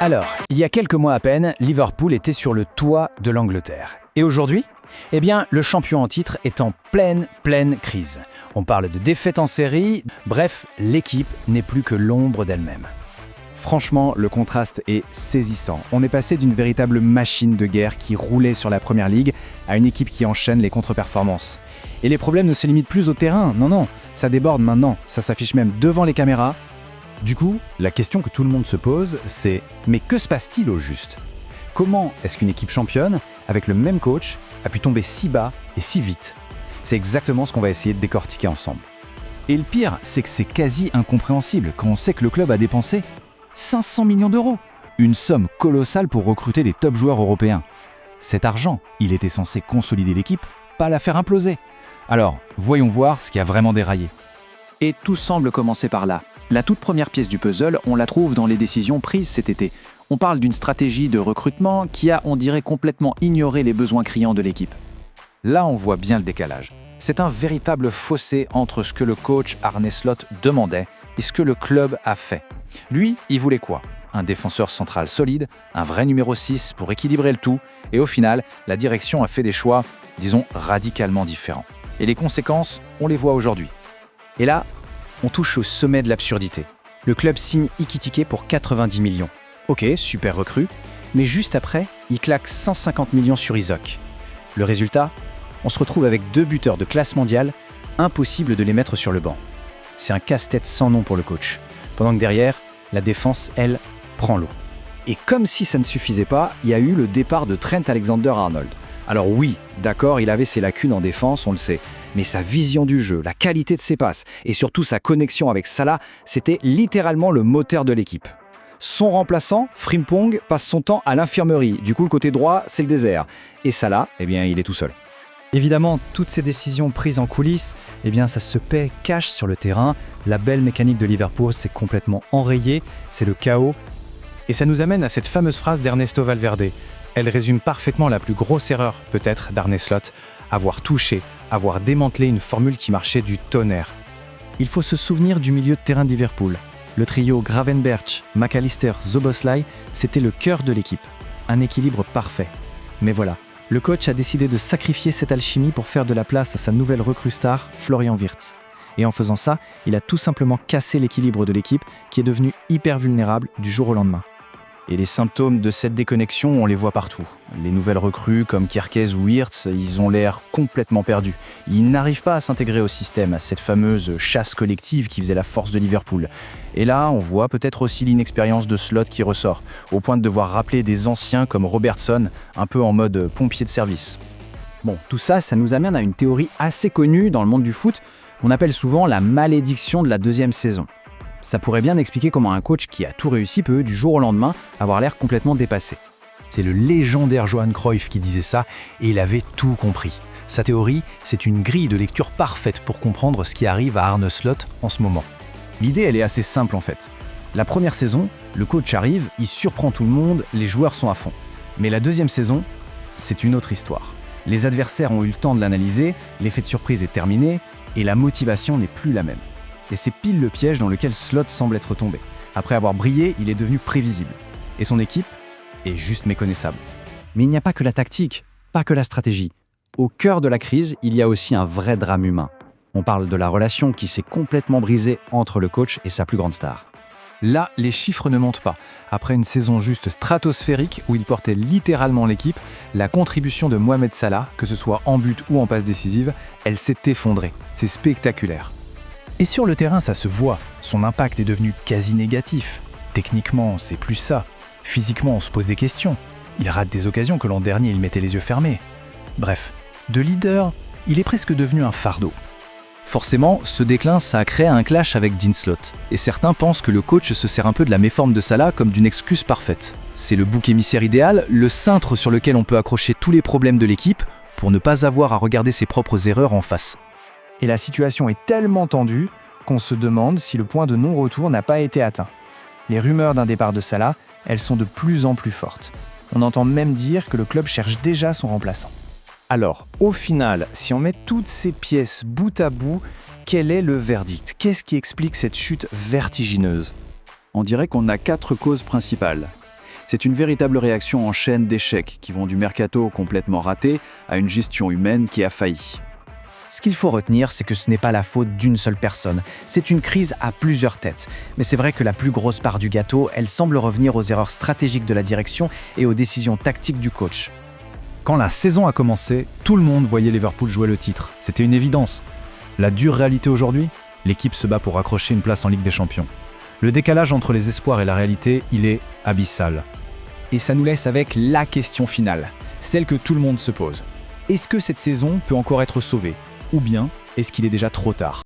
Alors, il y a quelques mois à peine, Liverpool était sur le toit de l'Angleterre. Et aujourd'hui, eh bien, le champion en titre est en pleine crise. On parle de défaite en série, bref, l'équipe n'est plus que l'ombre d'elle-même. Franchement, le contraste est saisissant. On est passé d'une véritable machine de guerre qui roulait sur la Première Ligue à une équipe qui enchaîne les contre-performances. Et les problèmes ne se limitent plus au terrain, non, ça déborde maintenant, ça s'affiche même devant les caméras. Du coup, la question que tout le monde se pose, c'est « mais que se passe-t-il au juste ?» Comment est-ce qu'une équipe championne, avec le même coach, a pu tomber si bas et si vite? C'est exactement ce qu'on va essayer de décortiquer ensemble. Et le pire, c'est que c'est quasi incompréhensible quand on sait que le club a dépensé 500 millions d'euros, une somme colossale pour recruter les top joueurs européens. Cet argent, il était censé consolider l'équipe, pas la faire imploser. Alors, voyons voir ce qui a vraiment déraillé. Et tout semble commencer par là. La toute première pièce du puzzle, on la trouve dans les décisions prises cet été. On parle d'une stratégie de recrutement qui a, on dirait, complètement ignoré les besoins criants de l'équipe. Là, on voit bien le décalage. C'est un véritable fossé entre ce que le coach Arne Slot demandait et ce que le club a fait. Lui, il voulait quoi? Un défenseur central solide, un vrai numéro 6 pour équilibrer le tout, et au final, la direction a fait des choix, disons, radicalement différents. Et les conséquences, on les voit aujourd'hui. Et là, on touche au sommet de l'absurdité. Le club signe Ekitike pour 90 millions. Ok, super recrue, mais juste après, il claque 150 millions sur Isak. Le résultat, on se retrouve avec 2 buteurs de classe mondiale, impossible de les mettre sur le banc. C'est un casse-tête sans nom pour le coach. Pendant que derrière, la défense, elle, prend l'eau. Et comme si ça ne suffisait pas, il y a eu le départ de Trent Alexander-Arnold. Alors oui, d'accord, il avait ses lacunes en défense, on le sait, mais sa vision du jeu, la qualité de ses passes et surtout sa connexion avec Salah, c'était littéralement le moteur de l'équipe. Son remplaçant, Frimpong, passe son temps à l'infirmerie. Du coup, le côté droit, c'est le désert. Et Salah, eh bien, il est tout seul. Évidemment, toutes ces décisions prises en coulisses, eh bien, ça se paie cash sur le terrain. La belle mécanique de Liverpool s'est complètement enrayée, c'est le chaos. Et ça nous amène à cette fameuse phrase d'Ernesto Valverde. Elle résume parfaitement la plus grosse erreur, peut-être, d'Arne Slot, avoir touché, avoir démantelé une formule qui marchait du tonnerre. Il faut se souvenir du milieu de terrain de Liverpool. Le trio Gravenberch, McAllister, Szoboszlai, c'était le cœur de l'équipe. Un équilibre parfait. Mais voilà, le coach a décidé de sacrifier cette alchimie pour faire de la place à sa nouvelle recrue star, Florian Wirtz. Et en faisant ça, il a tout simplement cassé l'équilibre de l'équipe qui est devenue hyper vulnérable du jour au lendemain. Et les symptômes de cette déconnexion, on les voit partout. Les nouvelles recrues comme Kerkez ou Wirtz, ils ont l'air complètement perdus. Ils n'arrivent pas à s'intégrer au système, à cette fameuse chasse collective qui faisait la force de Liverpool. Et là, on voit peut-être aussi l'inexpérience de Slot qui ressort, au point de devoir rappeler des anciens comme Robertson, un peu en mode pompier de service. Bon, tout ça, ça nous amène à une théorie assez connue dans le monde du foot, qu'on appelle souvent la malédiction de la deuxième saison. Ça pourrait bien expliquer comment un coach qui a tout réussi peut, du jour au lendemain, avoir l'air complètement dépassé. C'est le légendaire Johan Cruyff qui disait ça, et il avait tout compris. Sa théorie, c'est une grille de lecture parfaite pour comprendre ce qui arrive à Arne Slot en ce moment. L'idée, elle est assez simple en fait. La première saison, le coach arrive, il surprend tout le monde, les joueurs sont à fond. Mais la deuxième saison, c'est une autre histoire. Les adversaires ont eu le temps de l'analyser, l'effet de surprise est terminé, et la motivation n'est plus la même. Et c'est pile le piège dans lequel Slot semble être tombé. Après avoir brillé, il est devenu prévisible. Et son équipe est juste méconnaissable. Mais il n'y a pas que la tactique, pas que la stratégie. Au cœur de la crise, il y a aussi un vrai drame humain. On parle de la relation qui s'est complètement brisée entre le coach et sa plus grande star. Là, les chiffres ne montent pas. Après une saison juste stratosphérique où il portait littéralement l'équipe, la contribution de Mohamed Salah, que ce soit en but ou en passe décisive, elle s'est effondrée. C'est spectaculaire. Et sur le terrain, ça se voit. Son impact est devenu quasi négatif. Techniquement, c'est plus ça. Physiquement, on se pose des questions. Il rate des occasions que l'an dernier, il mettait les yeux fermés. Bref, de leader, il est presque devenu un fardeau. Forcément, ce déclin, ça a créé un clash avec Dean Slot. Et certains pensent que le coach se sert un peu de la méforme de Salah comme d'une excuse parfaite. C'est le bouc émissaire idéal, le cintre sur lequel on peut accrocher tous les problèmes de l'équipe pour ne pas avoir à regarder ses propres erreurs en face. Et la situation est tellement tendue qu'on se demande si le point de non-retour n'a pas été atteint. Les rumeurs d'un départ de Salah, elles sont de plus en plus fortes. On entend même dire que le club cherche déjà son remplaçant. Alors, au final, si on met toutes ces pièces bout à bout, quel est le verdict? Qu'est-ce qui explique cette chute vertigineuse? On dirait qu'on a 4 causes principales. C'est une véritable réaction en chaîne d'échecs qui vont du mercato complètement raté à une gestion humaine qui a failli. Ce qu'il faut retenir, c'est que ce n'est pas la faute d'une seule personne. C'est une crise à plusieurs têtes. Mais c'est vrai que la plus grosse part du gâteau, elle semble revenir aux erreurs stratégiques de la direction et aux décisions tactiques du coach. Quand la saison a commencé, tout le monde voyait Liverpool jouer le titre. C'était une évidence. La dure réalité aujourd'hui, l'équipe se bat pour accrocher une place en Ligue des Champions. Le décalage entre les espoirs et la réalité, il est abyssal. Et ça nous laisse avec la question finale, celle que tout le monde se pose. Est-ce que cette saison peut encore être sauvée ? Ou bien est-ce qu'il est déjà trop tard ?